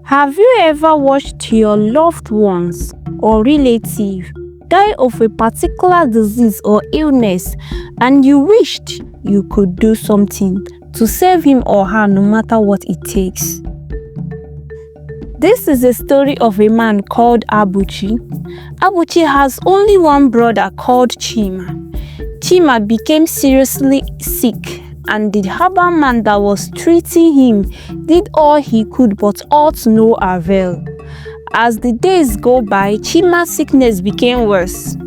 Have you ever watched your loved ones or relative die of a particular disease or illness and you wished you could do something to save him or her no matter what it takes? This is a story of a man called Abuchi. Abuchi has only one brother called Chima. Chima became seriously sick, and the herbal man that was treating him did all he could, but all to no avail. As the days go by, Chima's sickness became worse.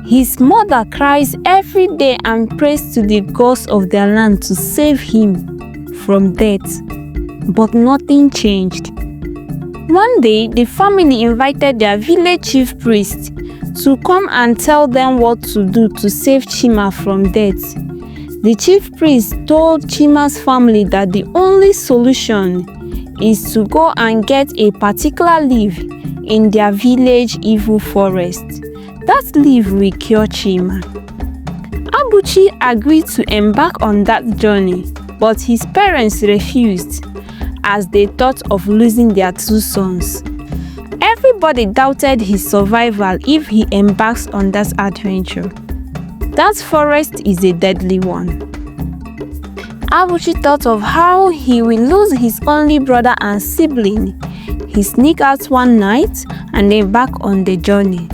His mother cries every day and prays to the gods of their land to save him from death, but nothing changed. One day, the family invited their village chief priest to come and tell them what to do to save Chima from death. The chief priest told Chima's family that the only solution is to go and get a particular leaf in their village evil forest. That leaf will cure Chima. Abuchi agreed to embark on that journey, but his parents refused as they thought of losing their two sons. Everybody doubted his survival if he embarks on that adventure. That forest is a deadly one. Abuchi thought of how he will lose his only brother and sibling. He sneaked out one night and embarked on the journey.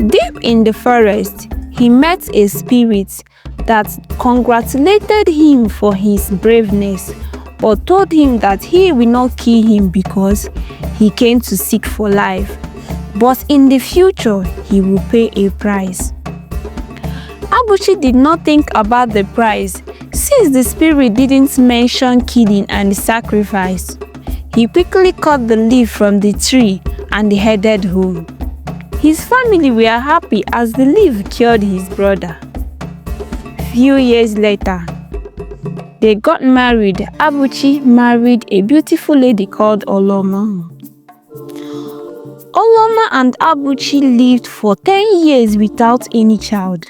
Deep in the forest, he met a spirit that congratulated him for his braveness, but told him that he will not kill him because he came to seek for life, but in the future he will pay a price. Abuchi did not think about the price, since the spirit didn't mention killing and sacrifice. He quickly cut the leaf from the tree and headed home. His family were happy as the leaf cured his brother. Few years later, they got married. Abuchi married a beautiful lady called Oloma. Oloma and Abuchi lived for 10 years without any child.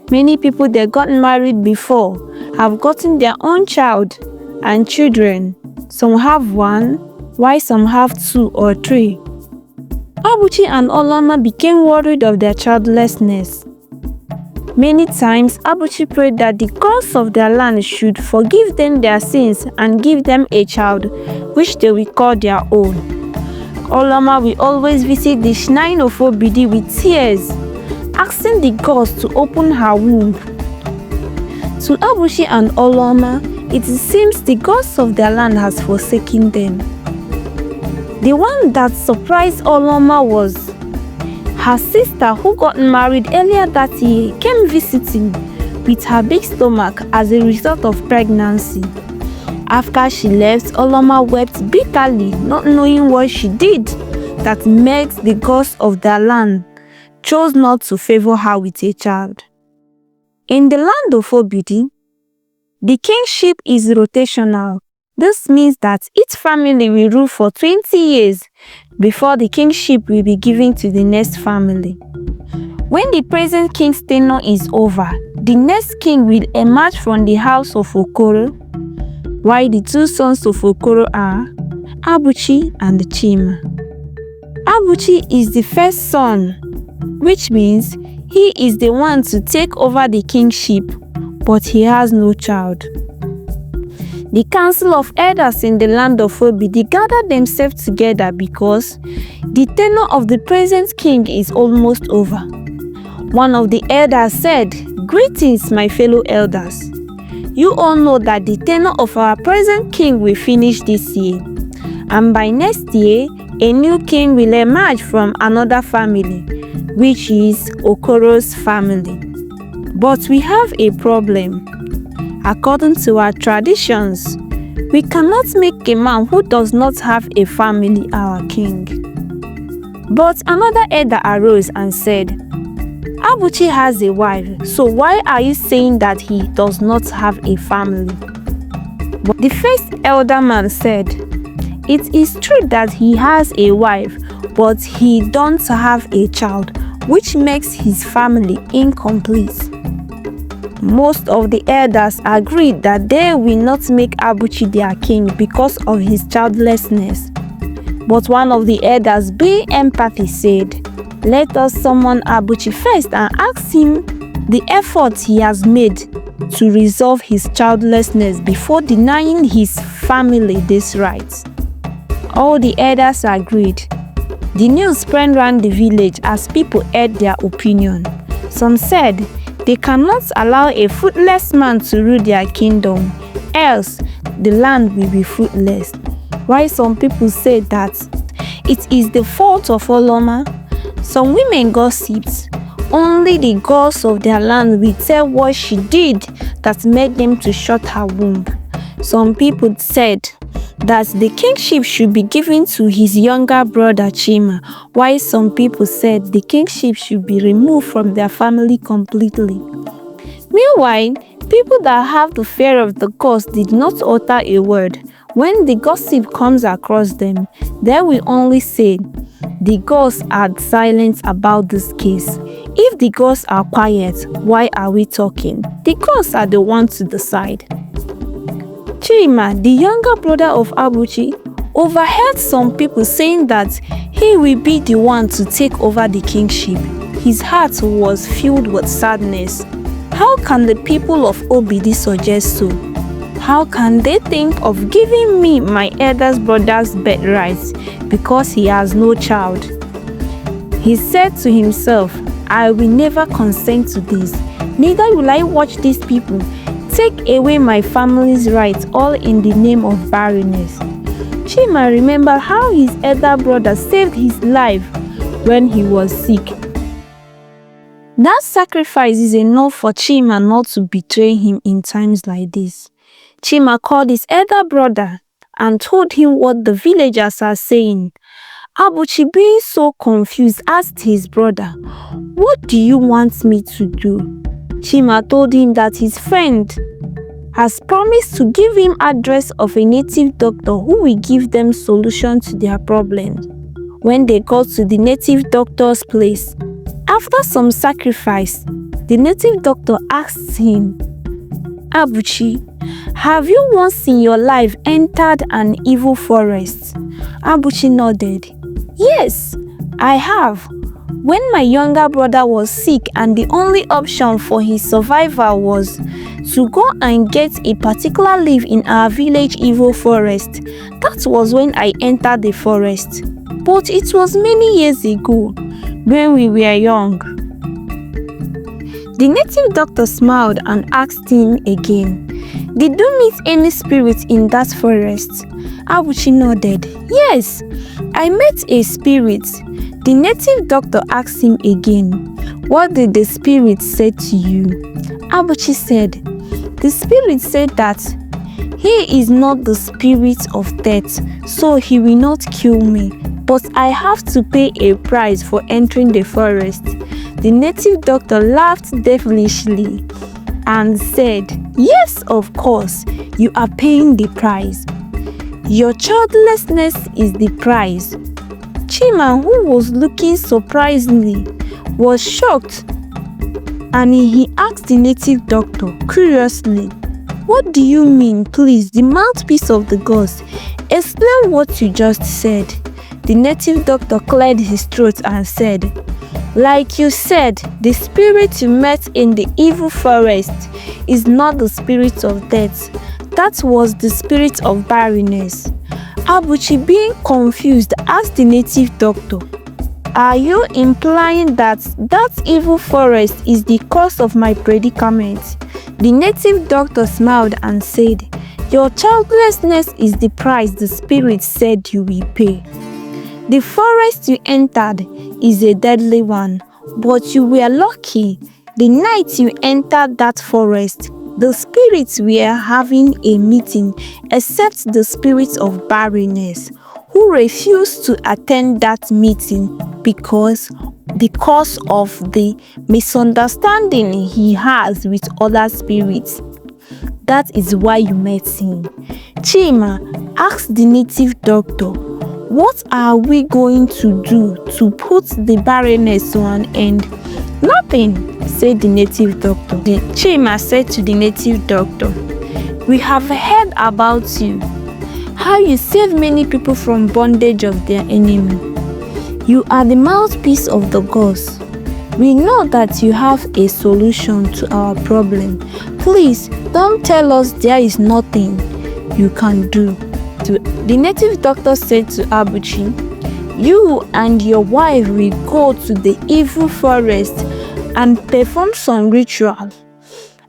Many people that got married before have gotten their own child and children. Some have one, while some have two or three. Abuchi and Oloma became worried of their childlessness. Many times, Abuchi prayed that the gods of their land should forgive them their sins and give them a child, which they will call their own. Oloma will always visit the shrine of Obidi with tears, asking the gods to open her womb. To Abuchi and Oloma, it seems the gods of their land has forsaken them. The one that surprised Oloma was her sister, who got married earlier that year, came visiting with her big stomach as a result of pregnancy. After she left, Oloma wept bitterly, not knowing what she did that makes the gods of their land chose not to favor her with a child. In the land of Obidi, the kingship is rotational. This means that each family will rule for 20 years before the kingship will be given to the next family. When the present king's tenure is over, the next king will emerge from the house of Okoro, while the two sons of Okoro are Abuchi and Chima. Abuchi is the first son, which means he is the one to take over the kingship, but he has no child. The council of elders in the land of Obidi gathered themselves together because the tenure of the present king is almost over. One of the elders said, "Greetings, my fellow elders. You all know that the tenure of our present king will finish this year, and by next year, a new king will emerge from another family, which is Okoro's family. But we have a problem. According to our traditions, we cannot make a man who does not have a family our king." But another elder arose and said, "Abuchi has a wife, so why are you saying that he does not have a family?" But the first elder man said, "It is true that he has a wife, but he don't have a child, which makes his family incomplete." Most of the elders agreed that they will not make Abuchi their king because of his childlessness. But one of the elders, being empathy, said, "Let us summon Abuchi first and ask him the effort he has made to resolve his childlessness before denying his family this right." All the elders agreed. The news spread around the village as people heard their opinion. Some said they cannot allow a fruitless man to rule their kingdom, else the land will be fruitless. While some people said that it is the fault of Oloma. Some women gossiped. Only the gods of their land will tell what she did that made them to shut her womb. Some people said that the kingship should be given to his younger brother Chima, while some people said the kingship should be removed from their family completely. Meanwhile, people that have the fear of the gods did not utter a word. When the gossip comes across them, they will only say, "The gods are silent about this case. If the gods are quiet, why are we talking? The gods are the ones to decide." Chima, the younger brother of Abuchi, overheard some people saying that he will be the one to take over the kingship. His heart was filled with sadness. How can the people of Obidi suggest so? How can they think of giving me my eldest brother's birthright because he has no child? He said to himself, "I will never consent to this. Neither will I watch these people take away my family's rights, all in the name of barrenness." Chima remembered how his elder brother saved his life when he was sick. That sacrifice is enough for Chima not to betray him in times like this. Chima called his elder brother and told him what the villagers are saying. Abuchi, being so confused, asked his brother, "What do you want me to do?" Chima told him that his friend has promised to give him address of a native doctor who will give them solution to their problems. When they got to the native doctor's place, after some sacrifice, the native doctor asked him, "Abuchi, have you once in your life entered an evil forest?" Abuchi nodded. "Yes, I have. When my younger brother was sick and the only option for his survival was to go and get a particular leaf in our village evil forest, that was when I entered the forest. But it was many years ago, when we were young." The native doctor smiled and asked him again, "Did you meet any spirit in that forest?" Abuchi nodded. "Yes, I met a spirit." The native doctor asked him again, "What did the spirit say to you?" Abuchi said, "The spirit said that he is not the spirit of death, so he will not kill me, but I have to pay a price for entering the forest." The native doctor laughed devilishly and said, "Yes, of course, you are paying the price. Your childlessness is the price." Chima, who was looking surprisingly, was shocked, and he asked the native doctor curiously, "What do you mean, please, the mouthpiece of the gods? Explain what you just said." The native doctor cleared his throat and said, "Like you said, the spirit you met in the evil forest is not the spirit of death. That was the spirit of barrenness." Abuchi, being confused, asked the native doctor, "Are you implying that that evil forest is the cause of my predicament?" The native doctor smiled and said, "Your childlessness is the price the spirit said you will pay. The forest you entered is a deadly one, but you were lucky. The night you entered that forest, the spirits were having a meeting, except the spirit of barrenness, who refused to attend that meeting because of the misunderstanding he has with other spirits. That is why you met him." Chima asked the native doctor, "What are we going to do to put the barrenness to an end?" "Nothing," said the native doctor. Chima said to the native doctor, "We have heard about you. how you save many people from bondage of their enemy. You are the mouthpiece of the gods. We know that you have a solution to our problem. Please don't tell us there is nothing you can do. The native doctor said to Abuchi, "You and your wife will go to the evil forest and perform some ritual.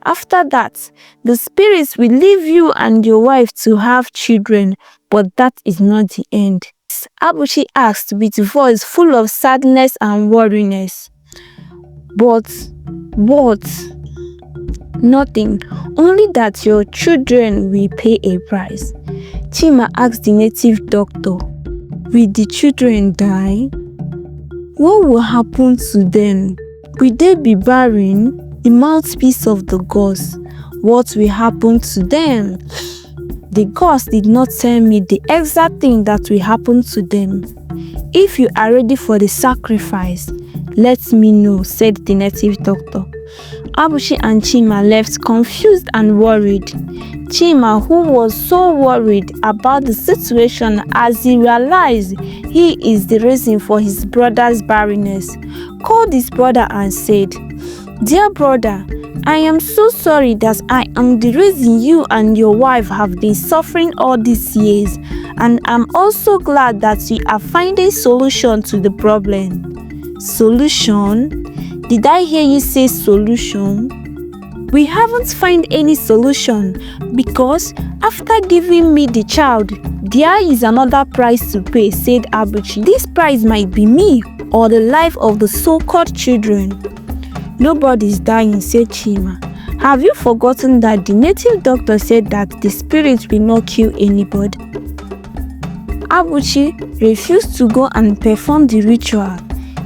After that, the spirits will leave you and your wife to have children, but that is not the end." Abuchi asked with a voice full of sadness and worriness. But what? Nothing, only that your children will pay a price. Chima asked the native doctor, "Will the children die? What will happen to them? Will they be barren? The mouthpiece of the gods. What will happen to them?" The gods did not tell me the exact thing that will happen to them. "If you are ready for the sacrifice, let me know," said the native doctor. Abuchi and Chima left confused and worried. Chima, who was so worried about the situation as he realized he is the reason for his brother's barrenness, called his brother and said, "Dear brother, I am so sorry that I am the reason you and your wife have been suffering all these years, and I'm also glad that we are finding solution to the problem." Solution? Did I hear you say solution? We haven't found any solution because after giving me the child, there is another price to pay, said Abuchi. This price might be me or the life of the so-called children. Nobody's dying, said Chima. Have you forgotten that the native doctor said that the spirit will not kill anybody? Abuchi refused to go and perform the ritual.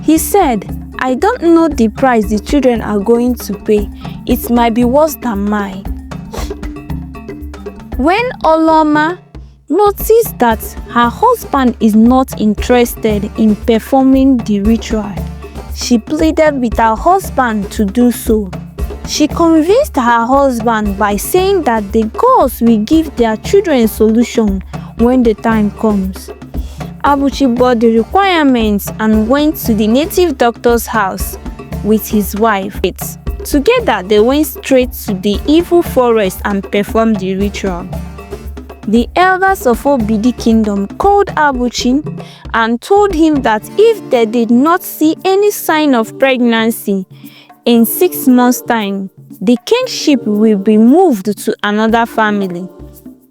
He said, "I don't know the price the children are going to pay. It might be worse than mine." When Oloma noticed that her husband is not interested in performing the ritual, she pleaded with her husband to do so. She convinced her husband by saying that the gods will give their children a solution when the time comes. Abuchi bought the requirements and went to the native doctor's house with his wife. Together, they went straight to the evil forest and performed the ritual. The elders of Obidi Kingdom called Abuchi and told him that if they did not see any sign of pregnancy in 6 months' time, the kingship will be moved to another family.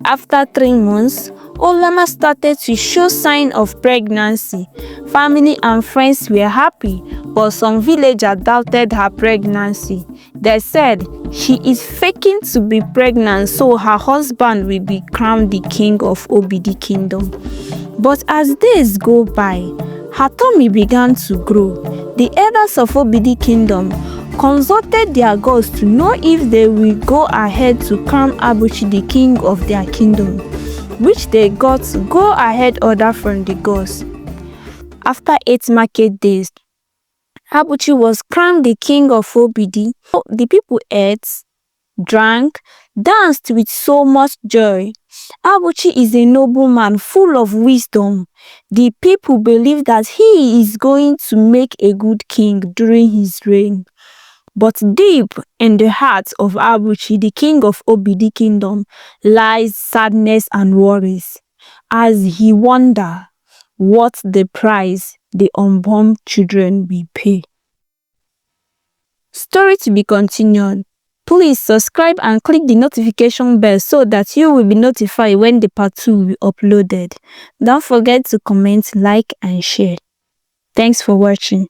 After 3 months, Olama started to show signs of pregnancy. Family and friends were happy, but some villagers doubted her pregnancy. They said she is faking to be pregnant so her husband will be crowned the king of Obidi Kingdom. But as days go by, her tummy began to grow. The elders of Obidi Kingdom consulted their gods to know if they will go ahead to crown Abuchi the king of their kingdom, which they got to go ahead order from the gods. After 8 market days, Abuchi was crowned the king of Obidi. The people ate, drank, danced with so much joy. Abuchi is a nobleman full of wisdom. The people believe that he is going to make a good king during his reign. But deep in the heart of Abuchi, the king of Obidi Kingdom, lies sadness and worries as he wonders what the price the unborn children will pay. Story to be continued. Please subscribe and click the notification bell so that you will be notified when the part 2 will be uploaded. Don't forget to comment, like, and share. Thanks for watching.